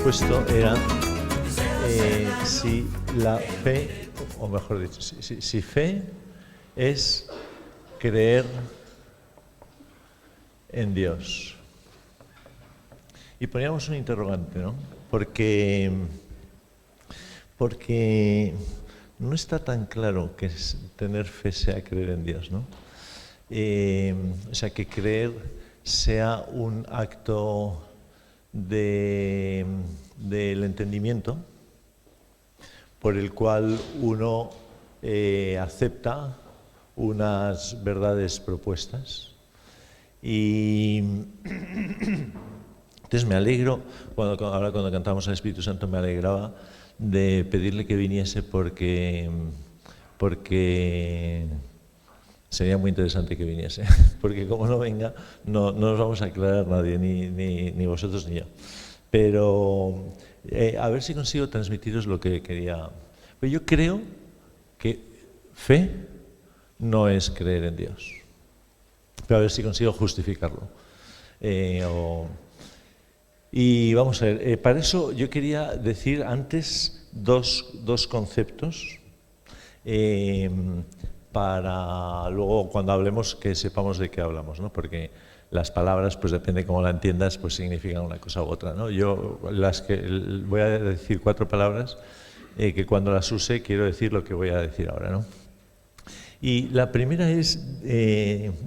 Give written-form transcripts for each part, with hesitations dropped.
puesto era si la fe, o mejor dicho, si fe es creer en Dios. Y poníamos un interrogante, ¿no? Porque no está tan claro que tener fe sea creer en Dios, ¿no? O sea, que creer sea un acto del entendimiento por el cual uno acepta unas verdades propuestas. Y entonces me alegro, ahora cuando cantamos al Espíritu Santo me alegraba de pedirle que viniese porque sería muy interesante que viniese, porque como no venga no nos vamos a aclarar nadie, ni vosotros ni yo. Pero a ver si consigo transmitiros lo que quería. Pues yo creo que fe no es creer en Dios. Pero a ver si consigo justificarlo. Y vamos a ver, para eso yo quería decir antes dos conceptos para luego cuando hablemos que sepamos de qué hablamos, ¿no? Porque las palabras, pues depende cómo la entiendas, pues significan una cosa u otra, ¿no? Yo voy a decir 4 palabras que cuando las use quiero decir lo que voy a decir ahora, ¿no? Y la primera es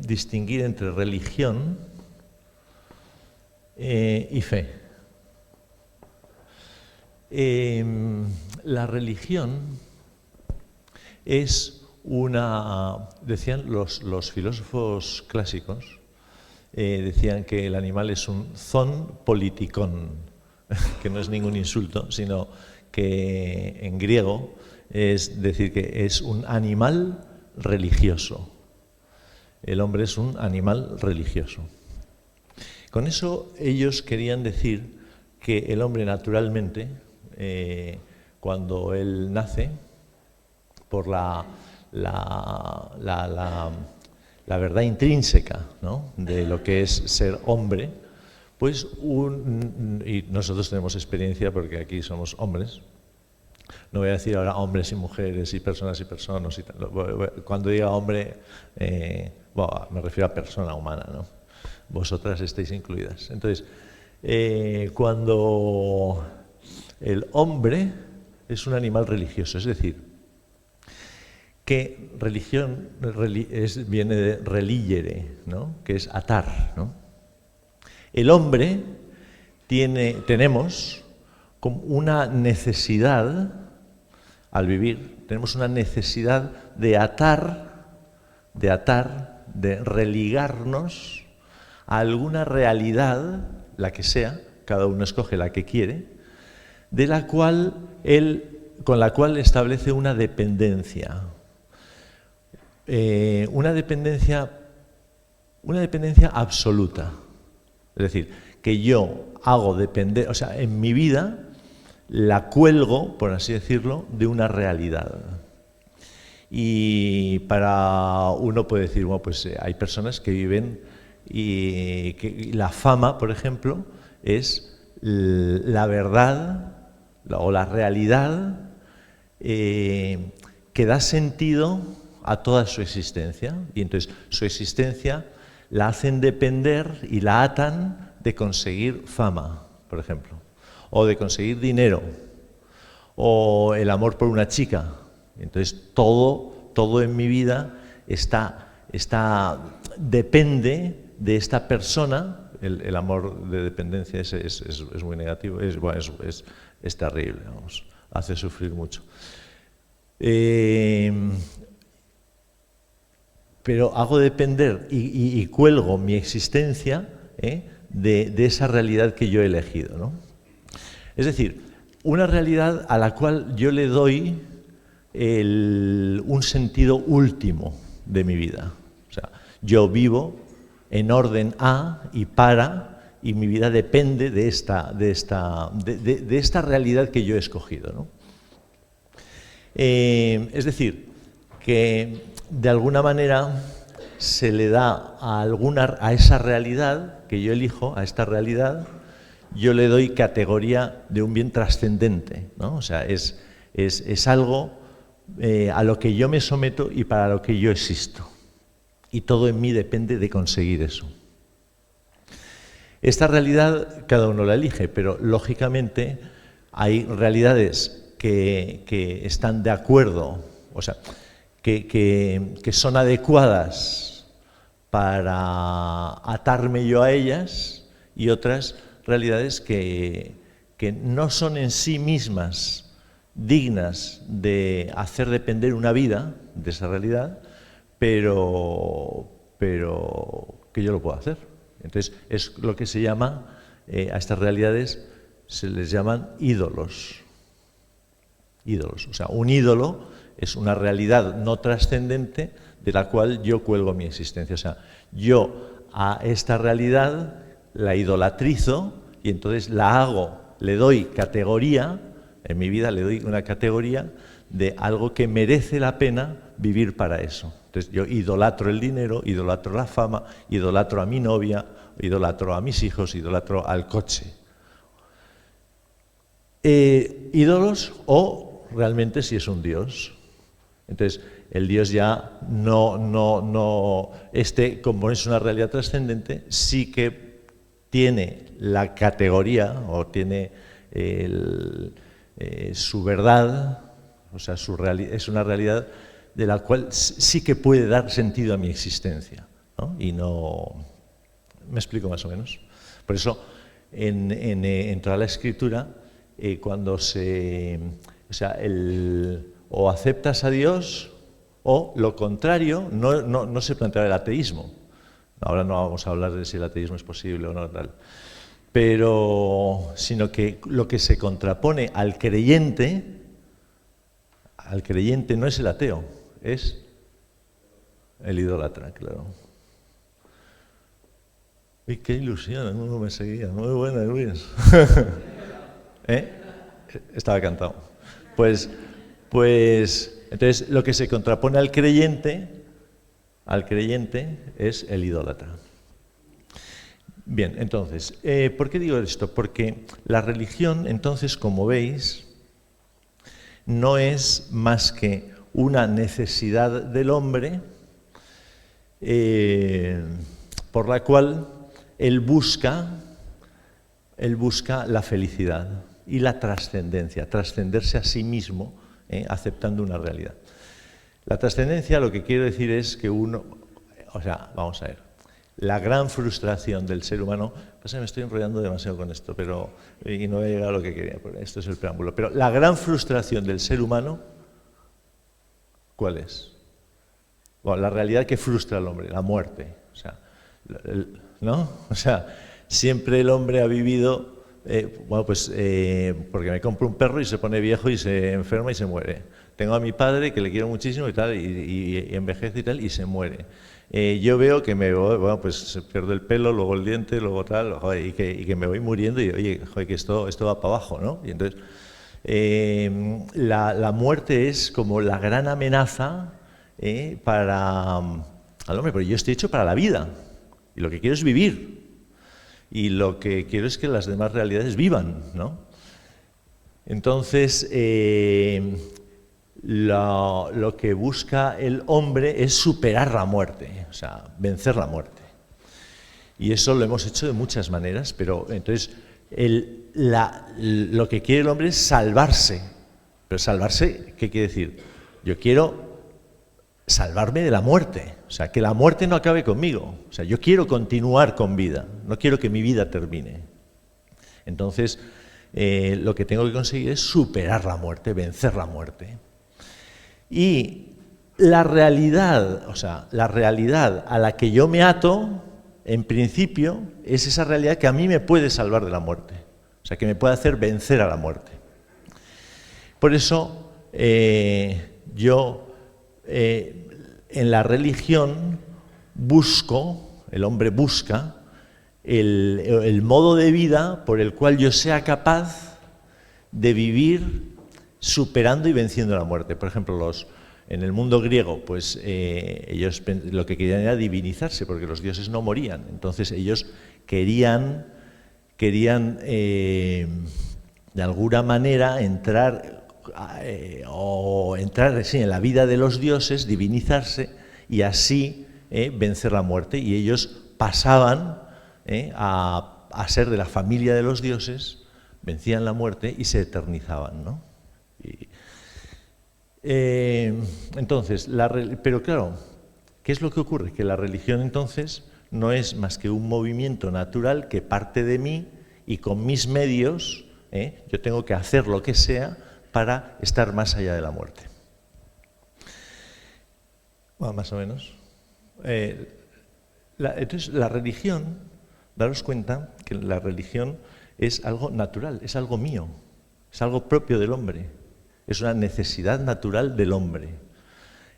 distinguir entre religión y fe. La religión es decían los filósofos clásicos, decían que el animal es un zoon politikon, que no es ningún insulto, sino que en griego es decir que es un animal religioso. El hombre es un animal religioso. Con eso ellos querían decir que el hombre naturalmente, cuando él nace, por la verdad intrínseca, ¿no?, de lo que es ser hombre, pues y nosotros tenemos experiencia porque aquí somos hombres. No voy a decir ahora hombres y mujeres y personas y personas y tal. Cuando diga hombre, me refiero a persona humana, ¿no? Vosotras estáis incluidas. Entonces, cuando el hombre es un animal religioso, es decir, que religión viene de religere, ¿no?, que es atar, ¿no? El hombre tenemos como una necesidad, al vivir, tenemos una necesidad de religarnos a alguna realidad, la que sea, cada uno escoge la que quiere, con la cual establece una dependencia. Una dependencia absoluta. Es decir, que yo hago depender, o sea, en mi vida la cuelgo, por así decirlo, de una realidad. Y para uno puede decir, bueno, pues hay personas que viven y que la fama, por ejemplo, es la verdad o la realidad que da sentido a toda su existencia, y entonces su existencia la hacen depender y la atan de conseguir fama, por ejemplo, o de conseguir dinero, o el amor por una chica. Entonces todo en mi vida depende de esta persona. El amor de dependencia es muy negativo, es terrible, vamos, hace sufrir mucho. Pero hago depender y cuelgo mi existencia de esa realidad que yo he elegido, ¿no? Es decir, una realidad a la cual yo le doy un sentido último de mi vida. O sea, yo vivo en orden a y mi vida depende de esta realidad que yo he escogido, ¿no? Es decir, que de alguna manera se le da a esa realidad que yo elijo, a esta realidad, yo le doy categoría de un bien trascendente, ¿no? O sea, es algo a lo que yo me someto y para lo que yo existo. Y todo en mí depende de conseguir eso. Esta realidad cada uno la elige, pero lógicamente hay realidades que están de acuerdo, o sea, que son adecuadas para atarme yo a ellas, y otras realidades que no son en sí mismas dignas de hacer depender una vida de esa realidad, pero que yo lo puedo hacer. Entonces, es lo que se llama, a estas realidades se les llaman ídolos. Ídolos. O sea, un ídolo es una realidad no trascendente de la cual yo cuelgo mi existencia. O sea, yo a esta realidad la idolatrizo y entonces la hago, le doy categoría, en mi vida le doy una categoría de algo que merece la pena vivir para eso. Entonces yo idolatro el dinero, idolatro la fama, idolatro a mi novia, idolatro a mis hijos, idolatro al coche. Ídolos o realmente si es un Dios. Entonces el Dios ya como es una realidad trascendente, sí que tiene la categoría o tiene su verdad, o sea, es una realidad de la cual sí que puede dar sentido a mi existencia, ¿no? Y no... ¿Me explico más o menos? Por eso, en toda la escritura, cuando o sea, o aceptas a Dios o lo contrario, no se plantea el ateísmo. Ahora no vamos a hablar de si el ateísmo es posible o no, tal. Pero, sino que lo que se contrapone al creyente no es el ateo, es el idólatra, claro. ¡Uy, qué ilusión! No me seguía. Muy buena, Luis. Estaba cantado. Pues, entonces lo que se contrapone al creyente es el idólatra. Bien, entonces, ¿por qué digo esto? Porque la religión, entonces, como veis, no es más que una necesidad del hombre por la cual él busca la felicidad y la trascendencia, trascenderse a sí mismo, aceptando una realidad. La trascendencia, lo que quiero decir es que vamos a ver, la gran frustración del ser humano, pasa que me estoy enrollando demasiado con esto, y no voy a llegar a lo que quería, pero esto es el preámbulo, pero la gran frustración del ser humano, ¿cuál es? Bueno, la realidad que frustra al hombre, la muerte, o sea, ¿no? O sea, siempre el hombre ha vivido, porque me compro un perro y se pone viejo y se enferma y se muere. Tengo a mi padre que le quiero muchísimo y tal, y envejece y tal, y se muere. Yo veo que pues pierdo el pelo, luego el diente, luego tal, y que me voy muriendo y oye, que esto va para abajo, ¿no? Y entonces, la muerte es como la gran amenaza para al hombre, pero yo estoy hecho para la vida, y lo que quiero es vivir, y lo que quiero es que las demás realidades vivan, ¿no? Entonces, lo que busca el hombre es superar la muerte, o sea, vencer la muerte. Y eso lo hemos hecho de muchas maneras, pero entonces lo que quiere el hombre es salvarse. Pero salvarse, ¿qué quiere decir? Yo quiero salvarme de la muerte, o sea, que la muerte no acabe conmigo. O sea, yo quiero continuar con vida, no quiero que mi vida termine. Entonces, lo que tengo que conseguir es superar la muerte, vencer la muerte. Y la realidad, o sea, la realidad a la que yo me ato, en principio, es esa realidad que a mí me puede salvar de la muerte, o sea, que me puede hacer vencer a la muerte. Por eso, yo en la religión el hombre busca el modo de vida por el cual yo sea capaz de vivir superando y venciendo la muerte. Por ejemplo, en el mundo griego, pues ellos lo que querían era divinizarse, porque los dioses no morían. Entonces ellos querían querían de alguna manera entrar en la vida de los dioses, divinizarse y así vencer la muerte. Y ellos pasaban a ser de la familia de los dioses, vencían la muerte y se eternizaban, ¿no? Entonces, pero claro, ¿qué es lo que ocurre? Que la religión entonces no es más que un movimiento natural que parte de mí y con mis medios yo tengo que hacer lo que sea para estar más allá de la muerte. Bueno, más o menos. Entonces, la religión, daros cuenta que la religión es algo natural, es algo mío, es algo propio del hombre, es una necesidad natural del hombre,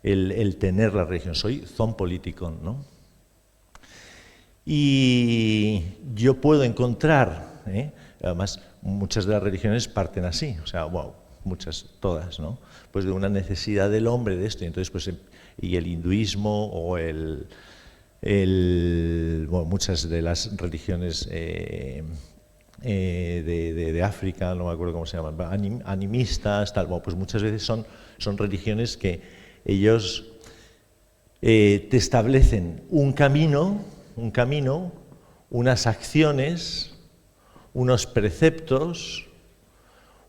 el tener la religión. Soy zompolíticon, ¿no? Y yo puedo encontrar, además muchas de las religiones parten así, o sea, wow, muchas, todas, ¿no? Pues de una necesidad del hombre de esto, y entonces pues y el hinduismo o bueno, muchas de las religiones de África, no me acuerdo cómo se llaman, animistas, tal, bueno, pues muchas veces son religiones que ellos te establecen un camino, unas acciones, unos preceptos,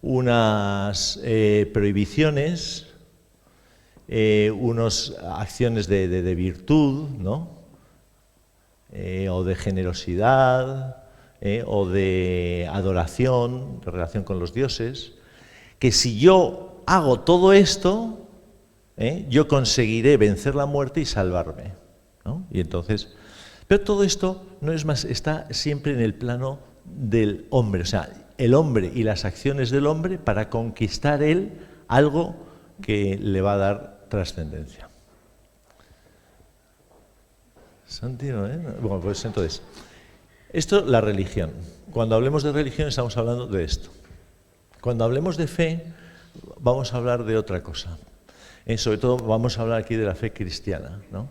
unas prohibiciones, unas acciones de virtud, ¿no? O de generosidad, o de adoración, de relación con los dioses, que si yo hago todo esto, yo conseguiré vencer la muerte y salvarme, ¿no? Y entonces, pero todo esto no es más, está siempre en el plano del hombre, o sea, el hombre y las acciones del hombre para conquistar él algo que le va a dar trascendencia. Santi, ¿no? Bueno, pues entonces, esto, la religión. Cuando hablemos de religión estamos hablando de esto. Cuando hablemos de fe, vamos a hablar de otra cosa. Sobre todo vamos a hablar aquí de la fe cristiana, ¿no?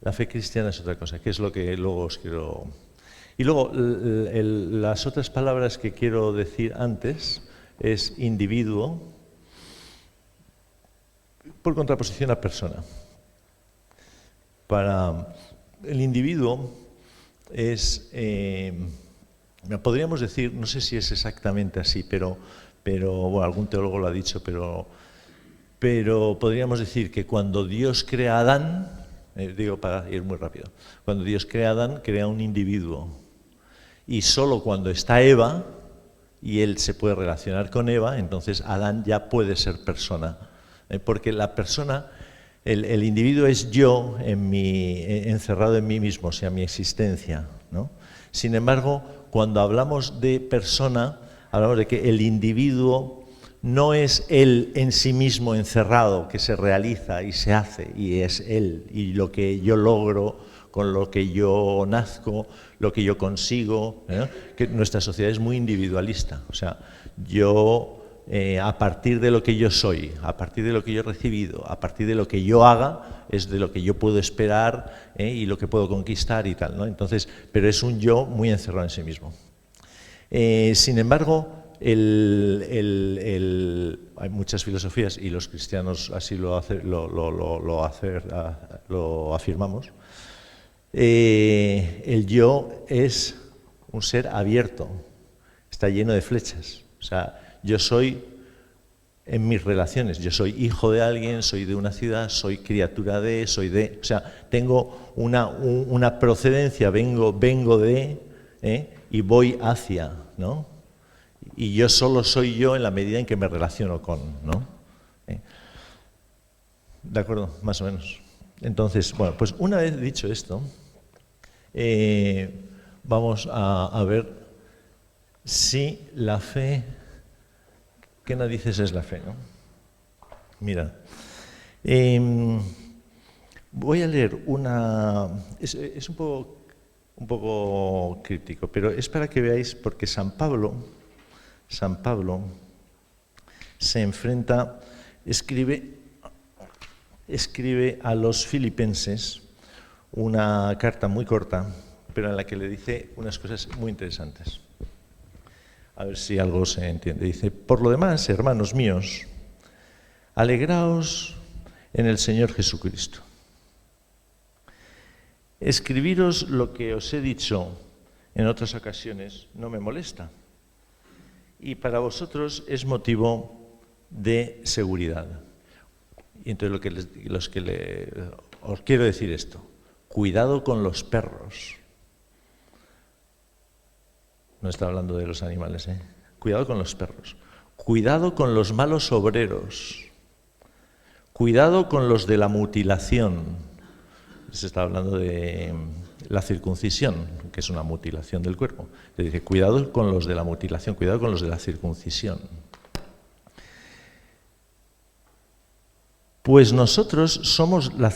La fe cristiana es otra cosa, que es lo que luego os quiero... Y luego, las otras palabras que quiero decir antes es individuo, por contraposición a persona. Para el individuo es, podríamos decir, no sé si es exactamente así, pero bueno, algún teólogo lo ha dicho, pero podríamos decir que cuando Dios crea a Adán, digo para ir muy rápido, cuando Dios crea a Adán, crea un individuo. Y solo cuando está Eva, y él se puede relacionar con Eva, entonces Adán ya puede ser persona. Porque la persona, el individuo es yo encerrado en mí mismo, o sea, mi existencia, ¿no? Sin embargo, cuando hablamos de persona, hablamos de que el individuo no es él en sí mismo encerrado, que se realiza y se hace, y es él, y lo que yo logro, con lo que yo nazco, lo que yo consigo, que nuestra sociedad es muy individualista. O sea, yo a partir de lo que yo soy, a partir de lo que yo he recibido, a partir de lo que yo haga, es de lo que yo puedo esperar y lo que puedo conquistar y tal, ¿no? Entonces, pero es un yo muy encerrado en sí mismo. Sin embargo, hay muchas filosofías y los cristianos así lo afirmamos. El yo es un ser abierto, está lleno de flechas. O sea, yo soy en mis relaciones, yo soy hijo de alguien, soy de una ciudad, soy criatura de, soy de... O sea, tengo una procedencia, vengo de, y voy hacia, ¿no? Y yo solo soy yo en la medida en que me relaciono con, ¿no? ¿De acuerdo? Más o menos. Entonces, bueno, pues una vez dicho esto, vamos a ver si la fe... ¿Qué narices es la fe, no? Mira, voy a leer una... Es un poco críptico, pero es para que veáis, porque San Pablo se enfrenta, escribe a los filipenses una carta muy corta, pero en la que le dice unas cosas muy interesantes. A ver si algo se entiende. Dice, por lo demás, hermanos míos, alegraos en el Señor Jesucristo. Escribiros lo que os he dicho en otras ocasiones no me molesta. Y para vosotros es motivo de seguridad. Y entonces os quiero decir esto. Cuidado con los perros. No está hablando de los animales, ¿eh? Cuidado con los perros. Cuidado con los malos obreros. Cuidado con los de la mutilación. Se está hablando de la circuncisión, que es una mutilación del cuerpo. Se dice, cuidado con los de la mutilación, cuidado con los de la circuncisión. Pues nosotros somos la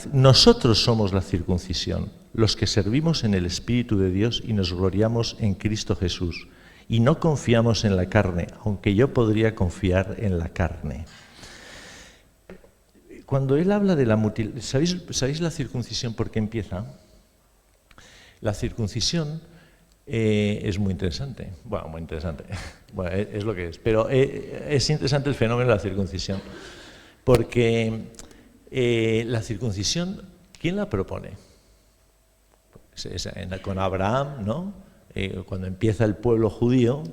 circuncisión, los que servimos en el Espíritu de Dios y nos gloriamos en Cristo Jesús. Y no confiamos en la carne, aunque yo podría confiar en la carne. Cuando él habla de la mutilación, ¿sabéis la circuncisión por qué empieza? La circuncisión es muy interesante. Bueno, muy interesante. Bueno, es lo que es. Pero es interesante el fenómeno de la circuncisión. Porque la circuncisión, ¿quién la propone? Con Abraham, ¿no? Cuando empieza el pueblo judío,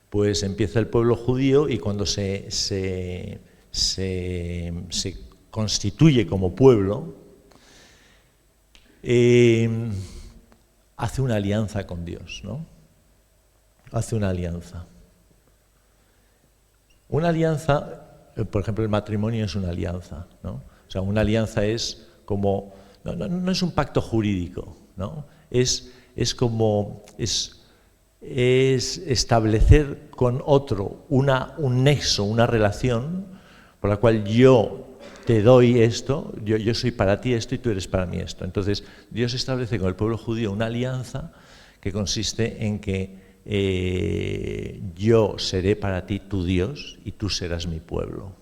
pues empieza el pueblo judío y cuando se constituye como pueblo, hace una alianza con Dios, ¿no? Hace una alianza. Una alianza, por ejemplo, el matrimonio es una alianza, ¿no? O sea, una alianza es como, no es un pacto jurídico, ¿no? Es establecer con otro un nexo, una relación por la cual yo te doy esto, yo soy para ti esto y tú eres para mí esto. Entonces, Dios establece con el pueblo judío una alianza que consiste en que yo seré para ti tu Dios y tú serás mi pueblo.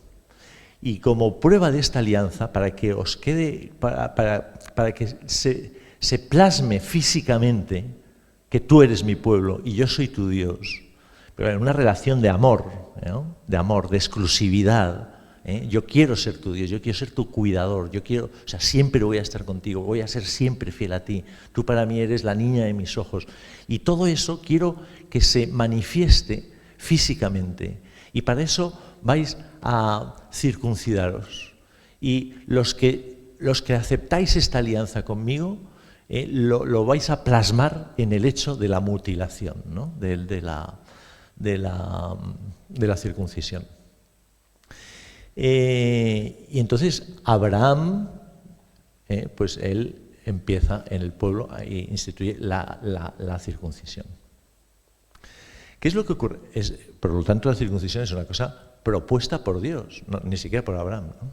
Y como prueba de esta alianza, para que os quede, para que se plasme físicamente que tú eres mi pueblo y yo soy tu Dios, pero en una relación de amor, ¿no? De amor, de exclusividad. Yo quiero ser tu Dios, yo quiero ser tu cuidador, siempre voy a estar contigo, voy a ser siempre fiel a ti. Tú para mí eres la niña de mis ojos. Y todo eso quiero que se manifieste físicamente. Y para eso vais a circuncidaros. Y los que aceptáis esta alianza conmigo, lo vais a plasmar en el hecho de la mutilación, ¿no? de la circuncisión. Y entonces Abraham, pues él empieza en el pueblo e instituye la circuncisión. ¿Qué es lo que ocurre? Por lo tanto, la circuncisión es una cosa propuesta por Dios, ni siquiera por Abraham, ¿no?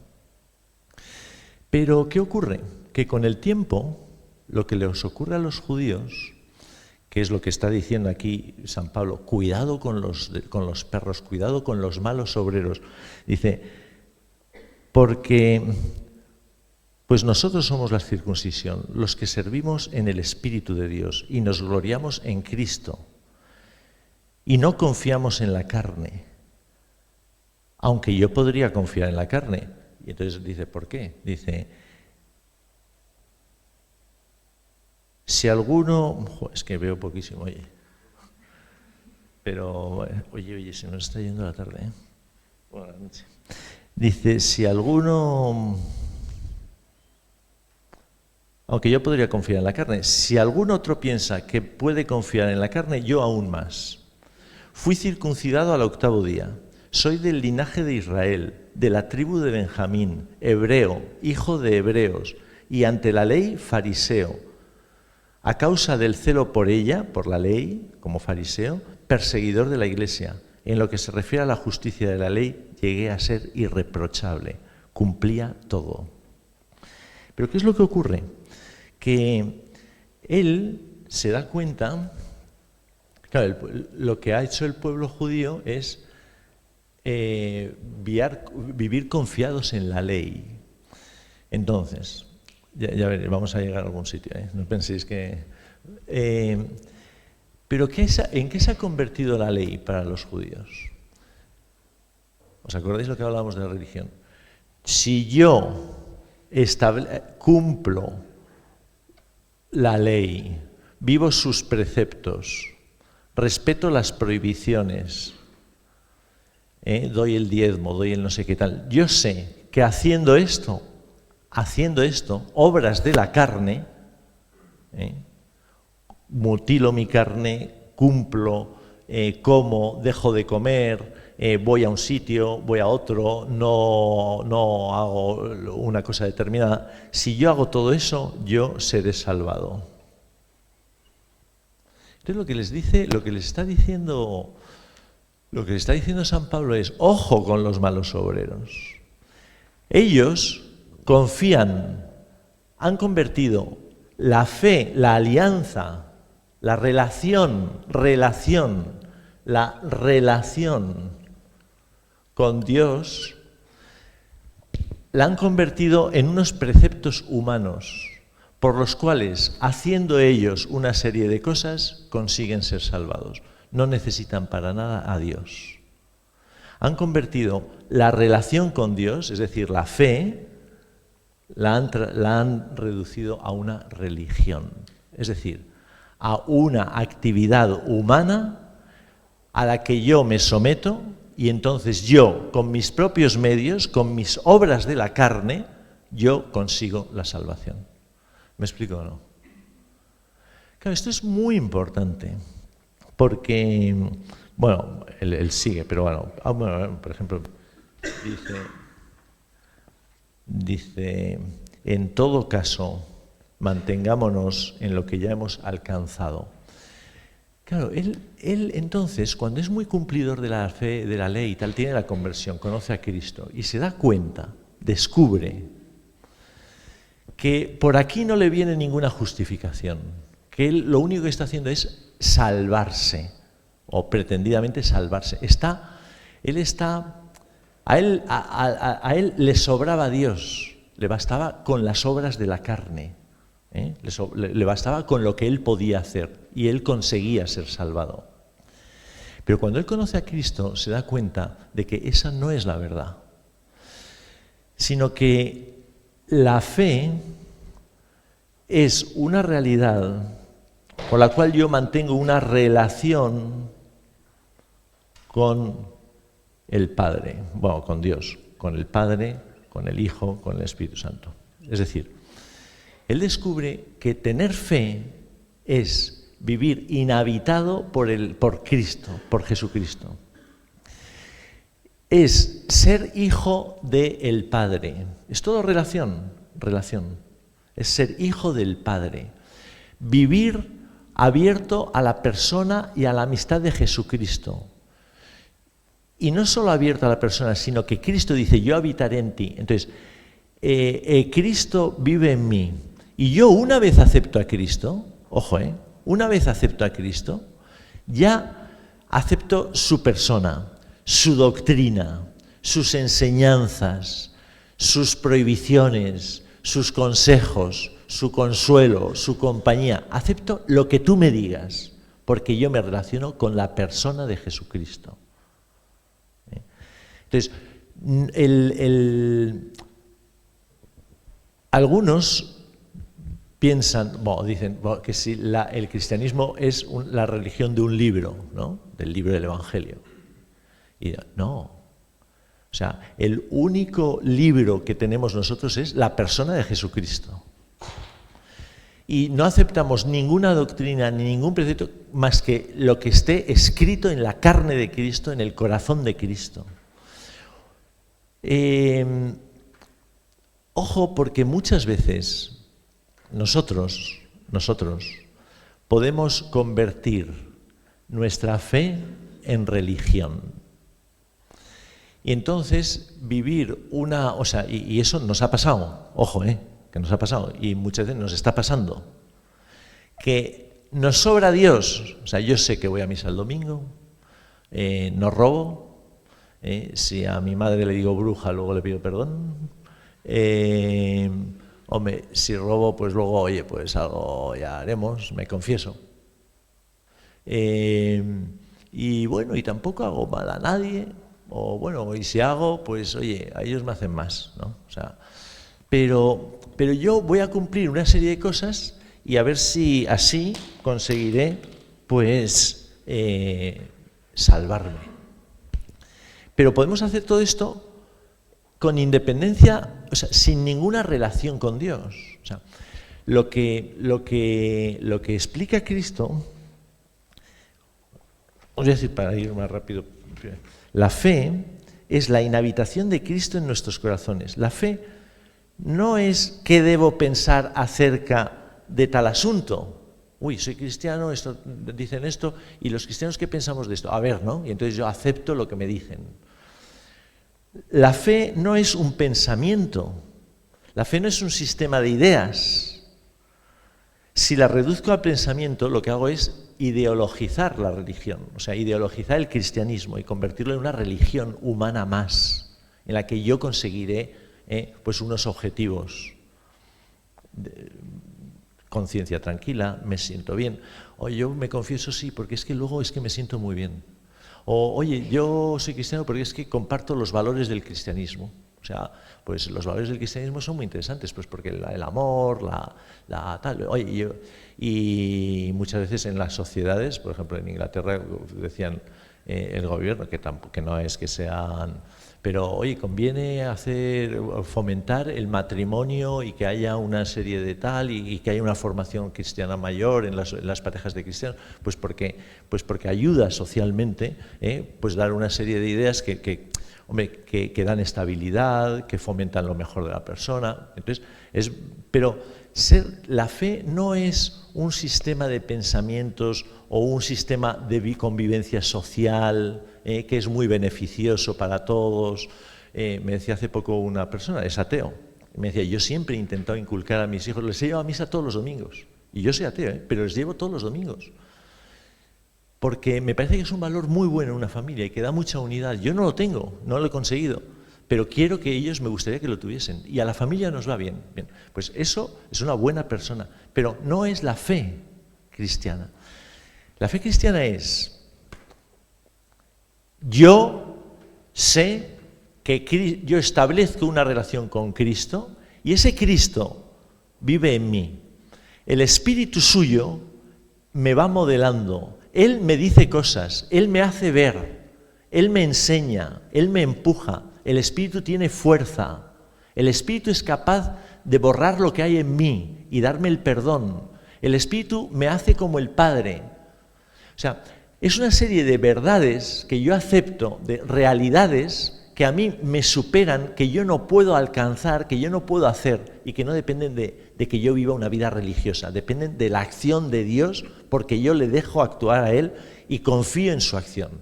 Pero ¿qué ocurre? Que con el tiempo, lo que les ocurre a los judíos, que es lo que está diciendo aquí San Pablo, cuidado con los perros, cuidado con los malos obreros, dice, porque pues nosotros somos la circuncisión, los que servimos en el Espíritu de Dios y nos gloriamos en Cristo y no confiamos en la carne, aunque yo podría confiar en la carne. Y entonces dice, ¿por qué? Dice, si alguno... es que veo poquísimo, oye. Pero, oye, se nos está yendo la tarde, ¿eh? Buenas noches. Dice, si alguno... Aunque yo podría confiar en la carne, si algún otro piensa que puede confiar en la carne, yo aún más. Fui circuncidado al 8º día. Soy del linaje de Israel, de la tribu de Benjamín, hebreo, hijo de hebreos, y ante la ley fariseo. A causa del celo por ella, por la ley, como fariseo, perseguidor de la Iglesia. En lo que se refiere a la justicia de la ley, llegué a ser irreprochable. Cumplía todo. Pero ¿qué es lo que ocurre? Que él se da cuenta, claro, lo que ha hecho el pueblo judío es vivir confiados en la ley. Entonces, ya veréis, vamos a llegar a algún sitio, ¿eh? No penséis que... Pero ¿en qué se ha convertido la ley para los judíos? ¿Os acordáis lo que hablábamos de la religión? Si yo cumplo la ley, vivo sus preceptos, respeto las prohibiciones, doy el diezmo, doy el no sé qué tal, yo sé que haciendo esto, obras de la carne, mutilo mi carne, cumplo, como, dejo de comer, voy a un sitio, voy a otro, no hago una cosa determinada. Si yo hago todo eso, yo seré salvado. Entonces lo que les está diciendo San Pablo es: ojo con los malos obreros. Ellos han convertido la fe, la alianza, la relación con Dios, la han convertido en unos preceptos humanos por los cuales, haciendo ellos una serie de cosas, consiguen ser salvados. No necesitan para nada a Dios. Han convertido la relación con Dios, es decir, la fe, la han reducido a una religión, es decir, a una actividad humana a la que yo me someto, y entonces yo, con mis propios medios, con mis obras de la carne, yo consigo la salvación. ¿Me explico o no? Claro, esto es muy importante, porque, bueno, él sigue, pero bueno, por ejemplo, dice, en todo caso, mantengámonos en lo que ya hemos alcanzado. Claro, él entonces, cuando es muy cumplidor de la fe, de la ley y tal, tiene la conversión, conoce a Cristo y se da cuenta, descubre que por aquí no le viene ninguna justificación, que él lo único que está haciendo es salvarse, o pretendidamente salvarse. A él le sobraba Dios, le bastaba con las obras de la carne, le bastaba con lo que él podía hacer, y él conseguía ser salvado. Pero cuando él conoce a Cristo, se da cuenta de que esa no es la verdad, sino que la fe es una realidad por la cual yo mantengo una relación con el Padre, bueno, con Dios, con el Padre, con el Hijo, con el Espíritu Santo. Es decir, él descubre que tener fe es vivir inhabitado por Cristo, por Jesucristo. Es ser hijo del Padre. Es todo relación. Es ser hijo del Padre. Vivir abierto a la persona y a la amistad de Jesucristo. Y no solo abierto a la persona, sino que Cristo dice, yo habitaré en ti. Entonces, Cristo vive en mí. Y yo una vez acepto a Cristo, ojo, una vez acepto a Cristo, ya acepto su persona, su doctrina, sus enseñanzas, sus prohibiciones, sus consejos, su consuelo, su compañía. Acepto lo que tú me digas, porque yo me relaciono con la persona de Jesucristo. Entonces, algunos piensan, dicen que si el cristianismo es la religión de un libro, ¿no? Del libro del Evangelio. Y no. O sea, el único libro que tenemos nosotros es la persona de Jesucristo. Y no aceptamos ninguna doctrina ni ningún precepto más que lo que esté escrito en la carne de Cristo, en el corazón de Cristo. Ojo, porque muchas veces nosotros podemos convertir nuestra fe en religión. Y entonces vivir y eso nos ha pasado, ojo, que nos ha pasado, y muchas veces nos está pasando, que nos sobra Dios. O sea, yo sé que voy a misa el domingo, no robo, si a mi madre le digo bruja, luego le pido perdón, hombre, si robo, pues luego, oye, pues algo ya haremos, me confieso. Y bueno, y tampoco hago mal a nadie, o bueno, y si hago, pues oye, a ellos me hacen más, ¿no? O sea, pero yo voy a cumplir una serie de cosas y a ver si así conseguiré, pues, salvarme. Pero podemos hacer todo esto con independencia, o sea, sin ninguna relación con Dios. O sea, lo que explica Cristo, os voy a decir para ir más rápido, la fe es la inhabitación de Cristo en nuestros corazones. La fe no es qué debo pensar acerca de tal asunto. Uy, soy cristiano, dicen esto, y los cristianos, ¿qué pensamos de esto? A ver, ¿no? Y entonces yo acepto lo que me dicen. La fe no es un pensamiento, la fe no es un sistema de ideas. Si la reduzco al pensamiento, lo que hago es ideologizar la religión, o sea, ideologizar el cristianismo y convertirlo en una religión humana más, en la que yo conseguiré pues unos objetivos. Conciencia tranquila, me siento bien. O yo me confieso sí, porque es que luego es que me siento muy bien. O oye, yo soy cristiano porque es que comparto los valores del cristianismo. O sea, pues los valores del cristianismo son muy interesantes, pues porque el amor, la tal. Oye, y muchas veces en las sociedades, por ejemplo en Inglaterra decían el gobierno, que no es que sean, pero oye, conviene fomentar el matrimonio y que haya una serie de tal y que haya una formación cristiana mayor en las parejas de cristianos, pues porque ayuda socialmente, pues dar una serie de ideas que dan estabilidad, que fomentan lo mejor de la persona. Entonces, pero la fe no es un sistema de pensamientos o un sistema de convivencia social que es muy beneficioso para todos. Me decía hace poco una persona, es ateo, me decía, yo siempre he intentado inculcar a mis hijos, les he llevado a misa todos los domingos, y yo soy ateo, pero les llevo todos los domingos. Porque me parece que es un valor muy bueno en una familia y que da mucha unidad. Yo no lo tengo, no lo he conseguido, pero quiero que ellos, me gustaría que lo tuviesen. Y a la familia nos va bien. Bien, pues eso es una buena persona, pero no es la fe cristiana. La fe cristiana es, yo sé que yo establezco una relación con Cristo y ese Cristo vive en mí. El espíritu suyo me va modelando. Él me dice cosas, Él me hace ver, Él me enseña, Él me empuja. El Espíritu tiene fuerza. El Espíritu es capaz de borrar lo que hay en mí y darme el perdón. El Espíritu me hace como el Padre. O sea, es una serie de verdades que yo acepto, de realidades que a mí me superan, que yo no puedo alcanzar, que yo no puedo hacer y que no dependen de que yo viva una vida religiosa, dependen de la acción de Dios porque yo le dejo actuar a Él y confío en su acción.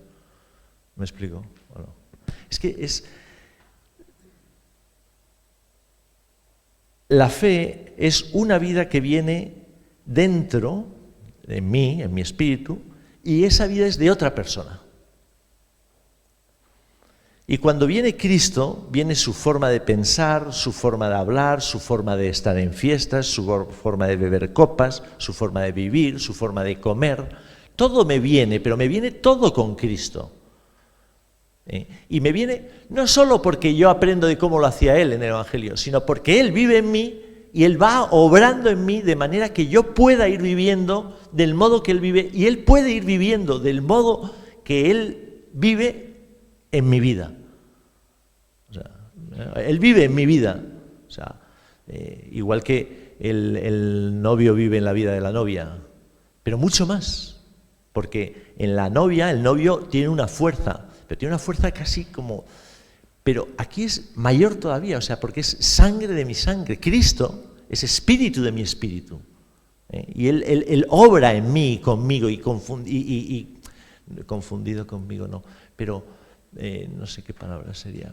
¿Me explico? Bueno, es que la fe es una vida que viene dentro de mí, en mi espíritu, y esa vida es de otra persona. Y cuando viene Cristo, viene su forma de pensar, su forma de hablar, su forma de estar en fiestas, su forma de beber copas, su forma de vivir, su forma de comer. Todo me viene, pero me viene todo con Cristo. Y me viene no solo porque yo aprendo de cómo lo hacía Él en el Evangelio, sino porque Él vive en mí y Él va obrando en mí de manera que yo pueda ir viviendo del modo que Él vive y Él puede ir viviendo del modo que Él vive en mi vida. O sea, Él vive en mi vida. O sea, igual que el novio vive en la vida de la novia, pero mucho más. Porque en la novia, el novio tiene una fuerza, pero tiene una fuerza casi como... Pero aquí es mayor todavía, o sea, porque es sangre de mi sangre. Cristo es espíritu de mi espíritu. Y él obra en mí, conmigo, y confundido conmigo, no, pero no sé qué palabra sería,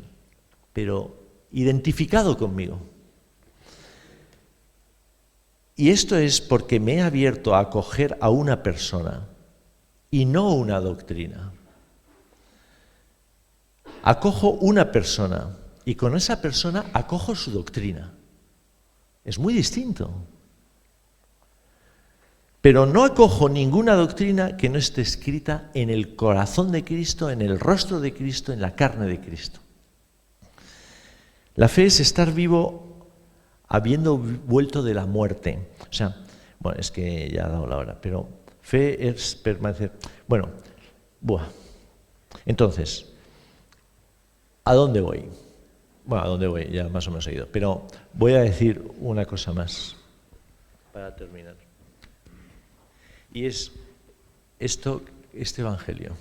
pero identificado conmigo. Y esto es porque me he abierto a acoger a una persona y no una doctrina. Acojo una persona y con esa persona acojo su doctrina. Es muy distinto. Pero no acojo ninguna doctrina que no esté escrita en el corazón de Cristo, en el rostro de Cristo, en la carne de Cristo. La fe es estar vivo habiendo vuelto de la muerte. O sea, bueno, es que ya ha dado la hora, pero fe es permanecer. Bueno, entonces, ¿a dónde voy? Bueno, ¿a dónde voy? Ya más o menos he ido. Pero voy a decir una cosa más para terminar. Y es este evangelio.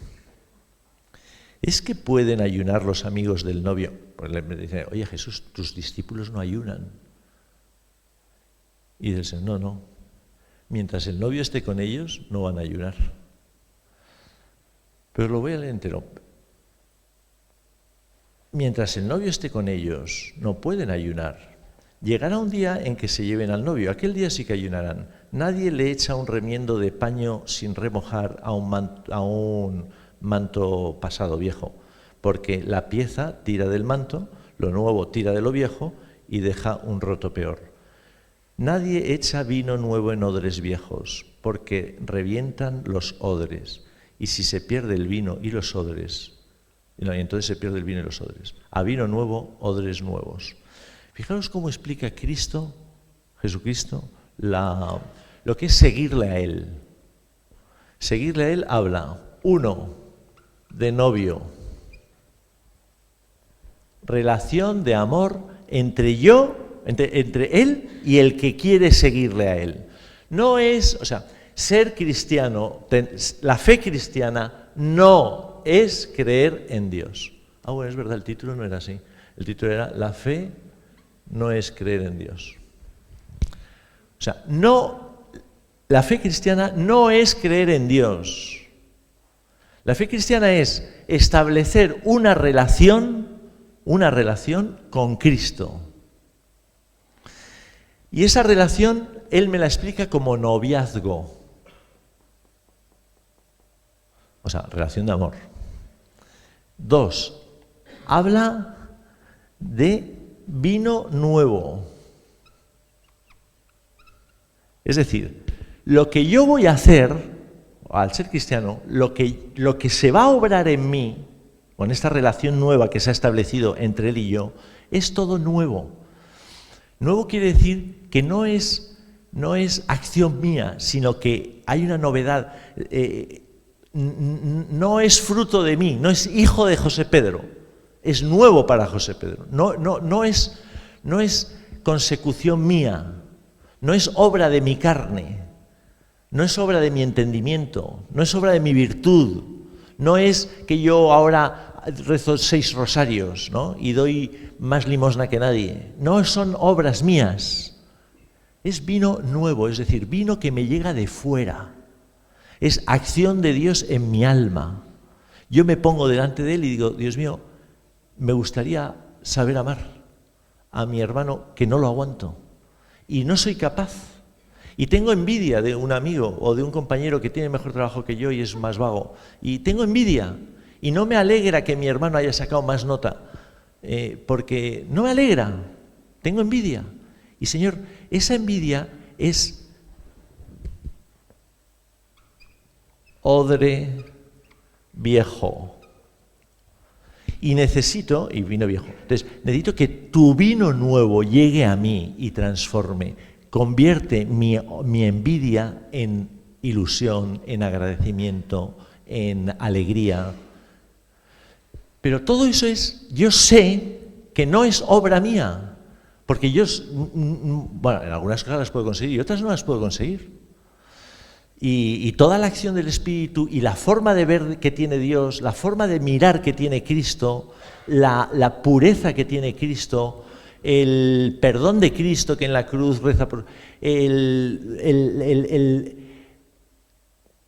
¿Es que pueden ayunar los amigos del novio? Pues le dicen, oye Jesús, tus discípulos no ayunan. Y dicen, no. Mientras el novio esté con ellos, no van a ayunar. Pero lo voy a leer entero. Mientras el novio esté con ellos, no pueden ayunar. Llegará un día en que se lleven al novio. Aquel día sí que ayunarán. Nadie le echa un remiendo de paño sin remojar a un manto pasado viejo, porque la pieza tira del manto, lo nuevo tira de lo viejo y deja un roto peor. Nadie echa vino nuevo en odres viejos, porque revientan los odres. Y si se pierde el vino y los odres, y entonces se pierde el vino y los odres. A vino nuevo, odres nuevos. Fijaros cómo explica Cristo, Jesucristo, lo que es seguirle a Él. Seguirle a Él habla, uno, de novio. Relación de amor entre Él y el que quiere seguirle a Él. No es, o sea, ser cristiano, la fe cristiana no es creer en Dios. Ah, bueno, es verdad, el título no era así. El título era La fe no es creer en Dios. O sea, la fe cristiana no es creer en Dios. La fe cristiana es establecer una relación con Cristo. Y esa relación Él me la explica como noviazgo. O sea, relación de amor. 2, habla de vino nuevo. Es decir, lo que yo voy a hacer, al ser cristiano, lo que se va a obrar en mí, con esta relación nueva que se ha establecido entre Él y yo, es todo nuevo. Nuevo quiere decir que no es acción mía, sino que hay una novedad. No es fruto de mí, no es hijo de José Pedro, es nuevo para José Pedro. No es consecución mía, no es obra de mi carne, no es obra de mi entendimiento, no es obra de mi virtud, no es que yo ahora rezo 6 rosarios, ¿no? Y doy más limosna que nadie. No son obras mías, es vino nuevo, es decir, vino que me llega de fuera. Es acción de Dios en mi alma. Yo me pongo delante de Él y digo, Dios mío, me gustaría saber amar a mi hermano que no lo aguanto y no soy capaz. Y tengo envidia de un amigo o de un compañero que tiene mejor trabajo que yo y es más vago. Y tengo envidia y no me alegra que mi hermano haya sacado más nota, porque no me alegra, tengo envidia. Y Señor, esa envidia es odre viejo. Y vino viejo. Entonces, necesito que tu vino nuevo llegue a mí y transforme, convierte mi envidia en ilusión, en agradecimiento, en alegría. Pero todo eso yo sé que no es obra mía, porque bueno, en algunas cosas las puedo conseguir y otras no las puedo conseguir. Y toda la acción del Espíritu y la forma de ver que tiene Dios, la forma de mirar que tiene Cristo, la pureza que tiene Cristo, el perdón de Cristo que en la cruz reza por...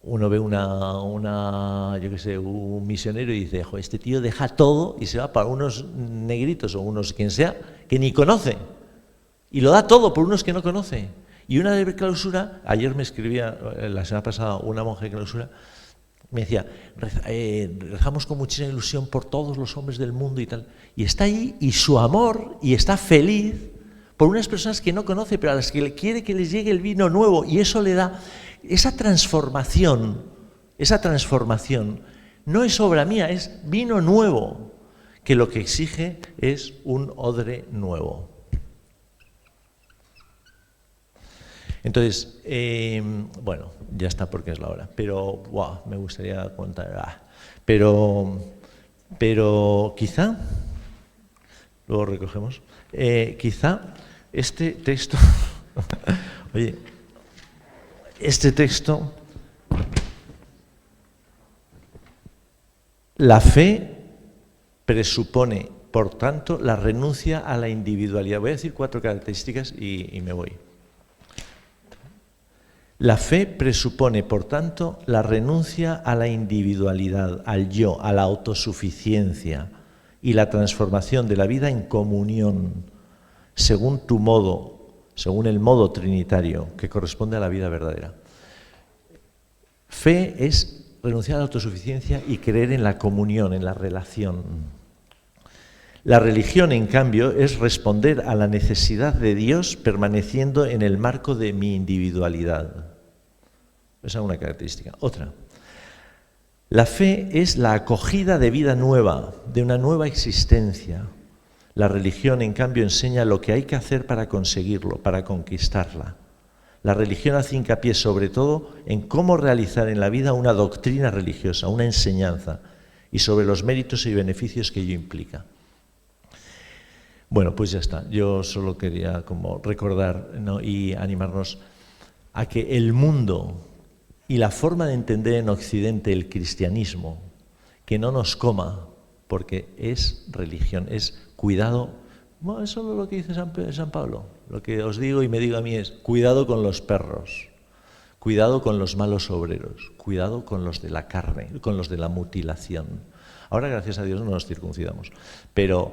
Uno ve un misionero y dice, este tío deja todo y se va para unos negritos o unos quien sea, que ni conoce. Y lo da todo por unos que no conoce. Y una de clausura, ayer me escribía, la semana pasada, una monja de clausura, me decía, rezamos con muchísima ilusión por todos los hombres del mundo y tal. Y está ahí, y su amor, y está feliz, por unas personas que no conoce, pero a las que le quiere que les llegue el vino nuevo, y eso le da esa transformación no es obra mía, es vino nuevo, que lo que exige es un odre nuevo. Entonces, bueno, ya está porque es la hora, pero me gustaría contar, pero quizá, luego recogemos, quizá este texto, oye, este texto, la fe presupone, por tanto, la renuncia a la individualidad. Voy a decir 4 características y me voy. La fe presupone, por tanto, la renuncia a la individualidad, al yo, a la autosuficiencia y la transformación de la vida en comunión, según tu modo, según el modo trinitario que corresponde a la vida verdadera. Fe es renunciar a la autosuficiencia y creer en la comunión, en la relación. La religión, en cambio, es responder a la necesidad de Dios permaneciendo en el marco de mi individualidad. Esa es una característica. Otra, la fe es la acogida de vida nueva, de una nueva existencia. La religión, en cambio, enseña lo que hay que hacer para conseguirlo, para conquistarla. La religión hace hincapié sobre todo en cómo realizar en la vida una doctrina religiosa, una enseñanza, y sobre los méritos y beneficios que ello implica. Bueno, pues ya está. Yo solo quería como recordar, ¿no?, y animarnos a que el mundo y la forma de entender en Occidente el cristianismo, que no nos coma, porque es religión, es cuidado. Bueno, eso es lo que dice San Pablo. Lo que os digo y me digo a mí es cuidado con los perros, cuidado con los malos obreros, cuidado con los de la carne, con los de la mutilación. Ahora, gracias a Dios, no nos circuncidamos. Pero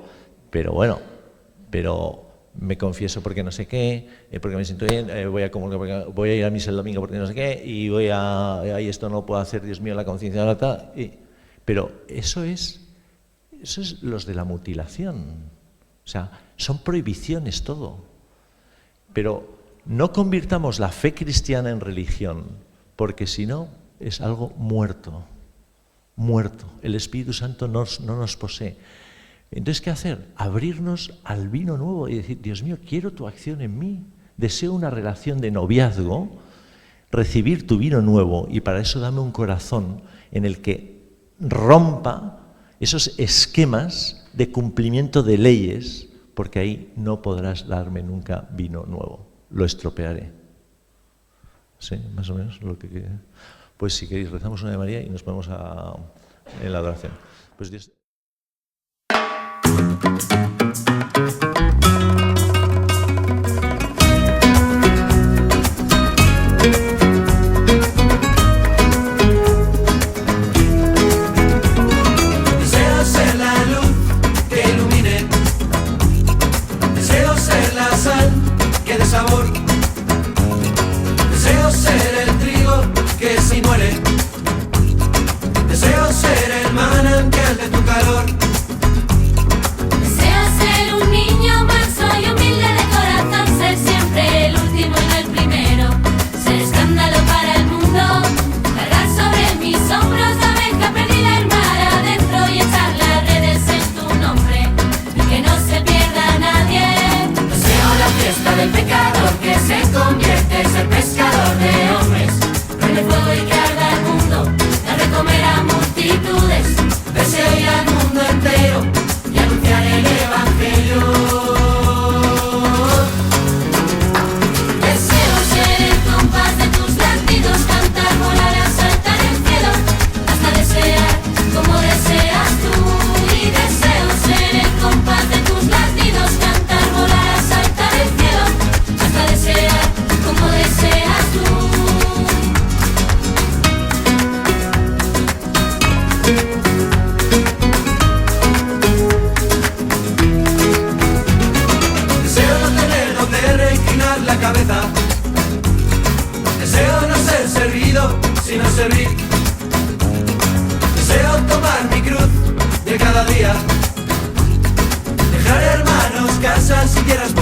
me confieso porque no sé qué, porque me siento bien, voy a ir a misa el domingo porque no sé qué, y esto no lo puedo hacer, Dios mío, la conciencia no está. Pero eso es los de la mutilación. O sea, son prohibiciones todo. Pero no convirtamos la fe cristiana en religión, porque si no, es algo muerto. El Espíritu Santo no nos posee. Entonces, ¿qué hacer? Abrirnos al vino nuevo y decir, Dios mío, quiero tu acción en mí. Deseo una relación de noviazgo, recibir tu vino nuevo, y para eso dame un corazón en el que rompa esos esquemas de cumplimiento de leyes, porque ahí no podrás darme nunca vino nuevo. Lo estropearé. ¿Sí? Más o menos lo que quería. Pues si queréis, rezamos una de María y nos ponemos en la adoración. Pues Dios... Dejar hermanos, casas, si quieras